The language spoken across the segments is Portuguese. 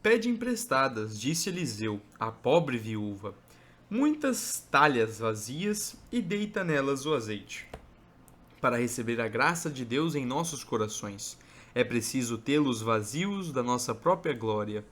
pede emprestadas, disse Eliseu, à pobre viúva, muitas talhas vazias e deita nelas o azeite. Para receber a graça de Deus em nossos corações, é preciso tê-los vazios da nossa própria glória.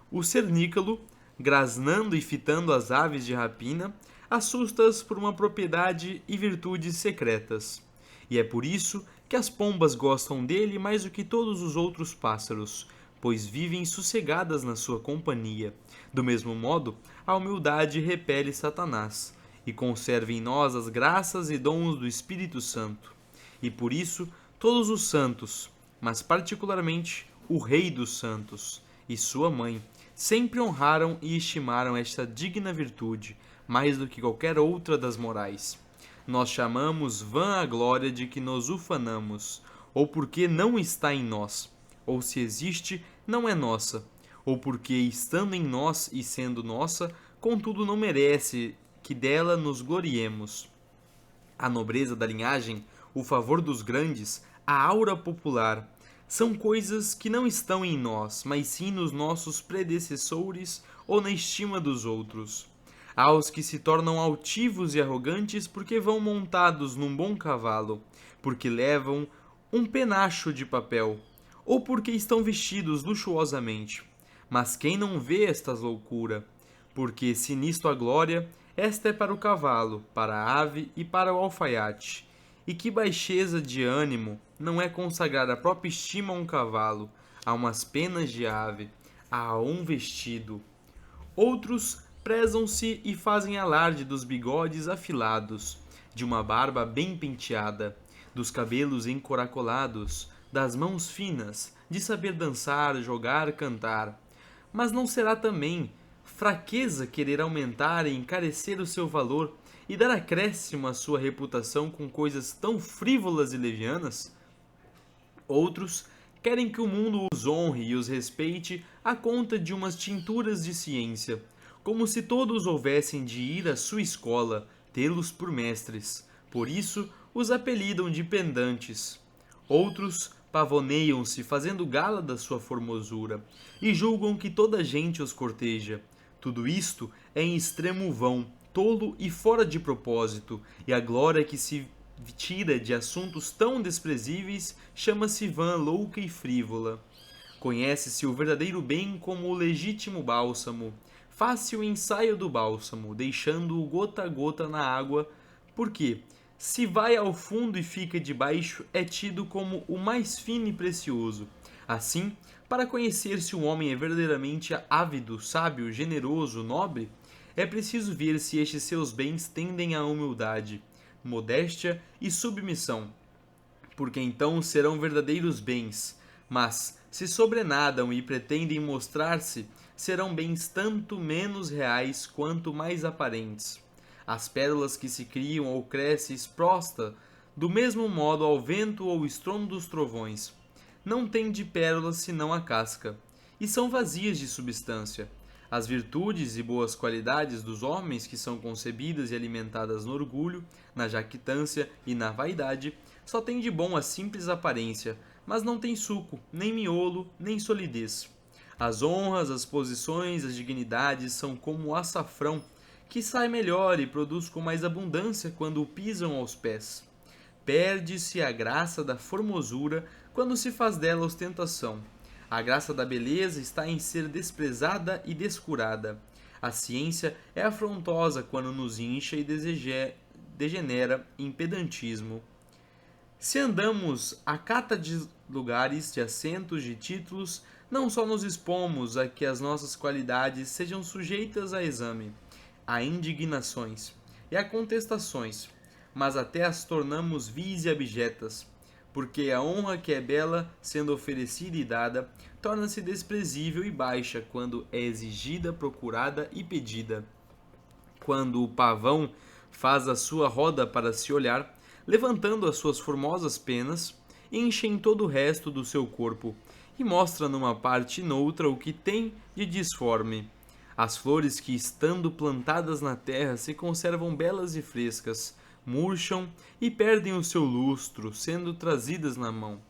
O cernícalo, grasnando e fitando as aves de rapina, assusta-as por uma propriedade e virtudes secretas. E é por isso que as pombas gostam dele mais do que todos os outros pássaros, pois vivem sossegadas na sua companhia. Do mesmo modo, a humildade repele Satanás, e conserva em nós as graças e dons do Espírito Santo. E por isso, todos os santos, mas particularmente o Rei dos Santos e sua mãe, sempre honraram e estimaram esta digna virtude, mais do que qualquer outra das morais. Nós chamamos vã a glória de que nos ufanamos, ou porque não está em nós, ou se existe, não é nossa, ou porque, estando em nós e sendo nossa, contudo não merece que dela nos gloriemos. A nobreza da linhagem, o favor dos grandes, a aura popular, são coisas que não estão em nós, mas sim nos nossos predecessores ou na estima dos outros. Há os que se tornam altivos e arrogantes porque vão montados num bom cavalo, porque levam um penacho de papel, ou porque estão vestidos luxuosamente. Mas quem não vê esta loucura? Porque se nisto há glória, esta é para o cavalo, para a ave e para o alfaiate. E que baixeza de ânimo não é consagrar a própria estima a um cavalo, a umas penas de ave, a um vestido. Outros prezam-se e fazem alarde dos bigodes afilados, de uma barba bem penteada, dos cabelos encoracolados, das mãos finas, de saber dançar, jogar, cantar. Mas não será também fraqueza querer aumentar e encarecer o seu valor e dar acréscimo à sua reputação com coisas tão frívolas e levianas? Outros querem que o mundo os honre e os respeite à conta de umas tinturas de ciência, como se todos houvessem de ir à sua escola, tê-los por mestres. Por isso os apelidam de pendantes. Outros pavoneiam-se fazendo gala da sua formosura e julgam que toda a gente os corteja. Tudo isto é em extremo vão, tolo e fora de propósito, e a glória que se tira de assuntos tão desprezíveis chama-se vã, louca e frívola. Conhece-se o verdadeiro bem como o legítimo bálsamo. Faz-se o ensaio do bálsamo, deixando-o gota a gota na água, porque, se vai ao fundo e fica debaixo, é tido como o mais fino e precioso. Assim, para conhecer se um homem é verdadeiramente ávido, sábio, generoso, nobre, é preciso ver se estes seus bens tendem à humildade, modéstia e submissão, porque então serão verdadeiros bens. Mas, se sobrenadam e pretendem mostrar-se, serão bens tanto menos reais quanto mais aparentes. As pérolas que se criam ou crescem exposta do mesmo modo ao vento ou estrondo dos trovões, não têm de pérolas senão a casca, e são vazias de substância. As virtudes e boas qualidades dos homens que são concebidas e alimentadas no orgulho, na jactância e na vaidade, só têm de bom a simples aparência, mas não têm suco, nem miolo, nem solidez. As honras, as posições, as dignidades são como o açafrão, que sai melhor e produz com mais abundância quando o pisam aos pés. Perde-se a graça da formosura quando se faz dela ostentação. A graça da beleza está em ser desprezada e descurada. A ciência é afrontosa quando nos incha e degenera em pedantismo. Se andamos à cata de lugares, de assentos, de títulos, não só nos expomos a que as nossas qualidades sejam sujeitas a exame, a indignações e a contestações, mas até as tornamos vis e abjetas, porque a honra que é bela, sendo oferecida e dada, torna-se desprezível e baixa quando é exigida, procurada e pedida. Quando o pavão faz a sua roda para se olhar, levantando as suas formosas penas, enche em todo o resto do seu corpo, e mostra numa parte e noutra o que tem de disforme. As flores que, estando plantadas na terra, se conservam belas e frescas, murcham e perdem o seu lustro, sendo trazidas na mão.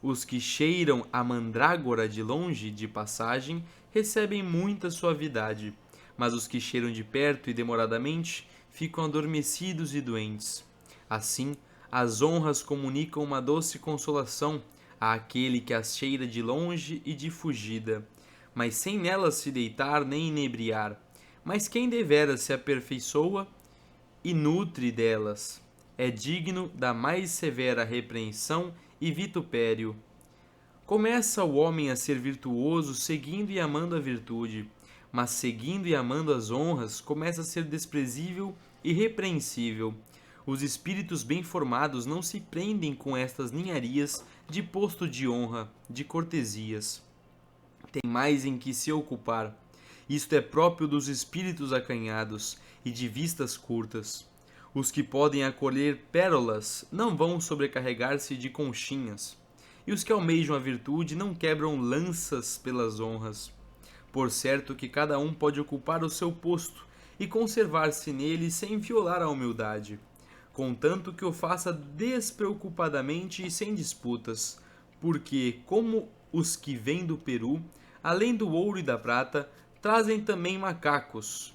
Os que cheiram a mandrágora de longe, de passagem, recebem muita suavidade, mas os que cheiram de perto e demoradamente ficam adormecidos e doentes. Assim, as honras comunicam uma doce consolação àquele que as cheira de longe e de fugida, mas sem nelas se deitar nem inebriar. Mas quem deveras se aperfeiçoa e nutre delas, é digno da mais severa repreensão e vitupério. Começa o homem a ser virtuoso seguindo e amando a virtude, mas seguindo e amando as honras começa a ser desprezível e repreensível. Os espíritos bem formados não se prendem com estas ninharias de posto de honra, de cortesias. Tem mais em que se ocupar. Isto é próprio dos espíritos acanhados e de vistas curtas. Os que podem acolher pérolas não vão sobrecarregar-se de conchinhas, e os que almejam a virtude não quebram lanças pelas honras. Por certo que cada um pode ocupar o seu posto e conservar-se nele sem violar a humildade, contanto que o faça despreocupadamente e sem disputas, porque, como os que vêm do Peru, além do ouro e da prata, trazem também macacos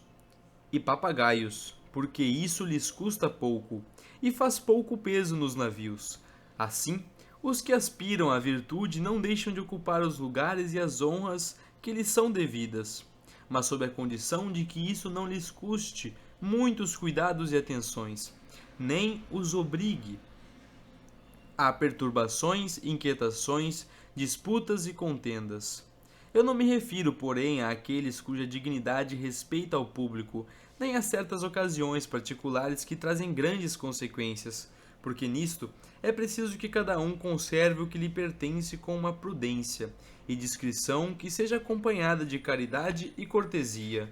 e papagaios, porque isso lhes custa pouco e faz pouco peso nos navios. Assim, os que aspiram à virtude não deixam de ocupar os lugares e as honras que lhes são devidas, mas sob a condição de que isso não lhes custe muitos cuidados e atenções, nem os obrigue a perturbações, inquietações, disputas e contendas. Eu não me refiro, porém, àqueles cuja dignidade respeita ao público, nem a certas ocasiões particulares que trazem grandes consequências, porque nisto é preciso que cada um conserve o que lhe pertence com uma prudência e discrição que seja acompanhada de caridade e cortesia.